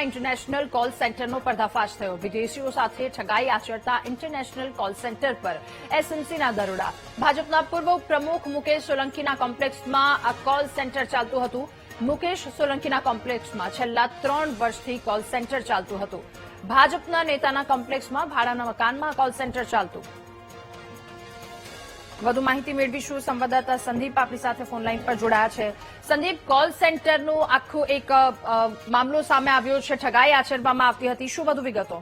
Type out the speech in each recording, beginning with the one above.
International call સેન્ટરનો પર્દાફાશ થયો। વિદેશીઓ સાથે ઠગાઈ આચરતા ઇન્ટરનેશનલ કોલ સેન્ટર પર એસએમસીના દરોડા। ભાજપના પૂર્વ પ્રમુખ મુકેશ સોલંકીના કોમ્પ્લેક્સમાં આ કોલ સેન્ટર ચાલતું હતું। મુકેશ સોલંકીના કોમ્પ્લેક્સમાં છેલ્લા 3 વર્ષથી કોલ સેન્ટર ચાલતું હતું। ભાજપના નેતાના કોમ્પ્લેક્સમાં ભાડાના મકાનમાં કોલ સેન્ટર ચાલતું। વધુ માહિતી મેળવીશું। સંવાદદાતા સંદીપ આપણી સાથે ફોનલાઈન પર જોડાયા છે। સંદીપ, કોલ સેન્ટરનો આખો એક મામલો સામે આવ્યો છે, ઠગાઈ આચરવામાં આવતી હતી, શું વધુ વિગતો?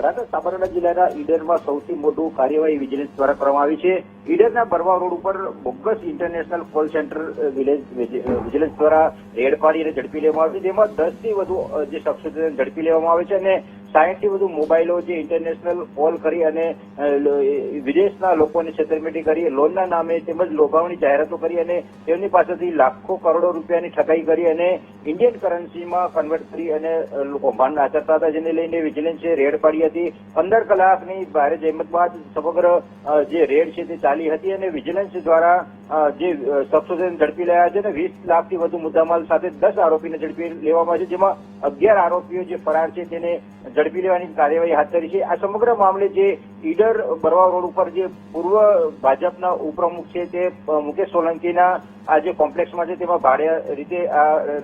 રાધા, સાબરકાંઠા જિલ્લાના ઈડરમાં સૌથી મોટું કાર્યવાહી વિજિલન્સ દ્વારા કરવામાં આવી છે। ઈડરના બરવા રોડ ઉપર bogus international call centre vigilance દ્વારા રેડ પાડી અને ઝડપી લેવામાં આવી છે। જેમાં 10 થી વધુ જે શખ્સો ઝડપી લેવામાં આવે છે અને 60 થી વધુ મોબાઈલો જે ઇન્ટરનેશનલ કોલ કરી અને વિદેશના લોકોને છેતરપિંડી કરી લોનના નામે તેમજ લોભાવણી જાહેરાતો કરી અને તેમની પાસેથી લાખો કરોડો રૂપિયાની ઠગાઈ કરી અને ઇન્ડિયન કરન્સીમાં કન્વર્ટ કરી અને કૌભાંડ આચરતા હતા, જેને લઈને વિજિલન્સે રેડ પાડી હતી। 15 કલાકની ભારે જહેમત બાદ સમગ્ર જે રેડ છે તે ચાલી હતી અને વિજિલન્સ દ્વારા જે શખ્સો ઝડપી રહ્યા છે અને 20 લાખથી વધુ મુદ્દામાલ સાથે 10 આરોપીને ઝડપી લેવામાં છે, જેમાં 11 આરોપીઓ જે ફરાર છે તેને ઝડપી લેવાની કાર્યવાહી હાથ ધરી છે। આ સમગ્ર મામલે જે ઈડર બરવા રોડ ઉપર જે પૂર્વ ભાજપના ઉપપ્રમુખ છે તે મુકેશ સોલંકીના આ જે કોમ્પ્લેક્સમાં છે તેમાં ભાડે રીતે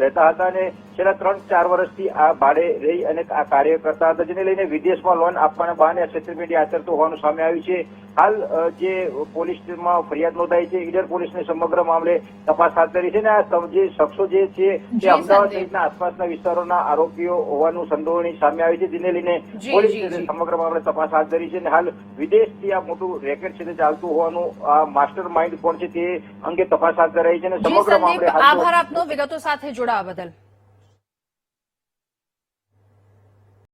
રહેતા હતા અને છેલ્લા 3-4 વર્ષથી આ ભાડે રહી અને આ કાર્ય કરતા હતા, જેને લઈને વિદેશમાં લોન આપવાના બહાને છેતરપિંડી આચરતો હોવાનું સામે આવ્યું છે। હાલ જે પોલીસમાં ફરિયાદ નોંધાઈ છે, ઈડર પોલીસને સમગ્ર મામલે તપાસ હાથ ધરી છે અને આ જે શખ્સો જે છે તે અમદાવાદ સહિતના આસપાસના વિસ્તારોના આરોપીઓ હોવાનું સંડોવણી સામે આવી છે, જેને લઈને પોલીસે સમગ્ર મામલે તપાસ હાથ ધરી છે અને હાલ વિદેશથી આ મોટું રેકેટ છે તે ચાલતું હોવાનું આ માસ્ટર માઇન્ડ કોણ છે તે અંગે તપાસ હાથ ધરાઈ છે અને સમગ્ર મામલે આભાર આપનો વિગતો સાથે જોડાવા બદલ।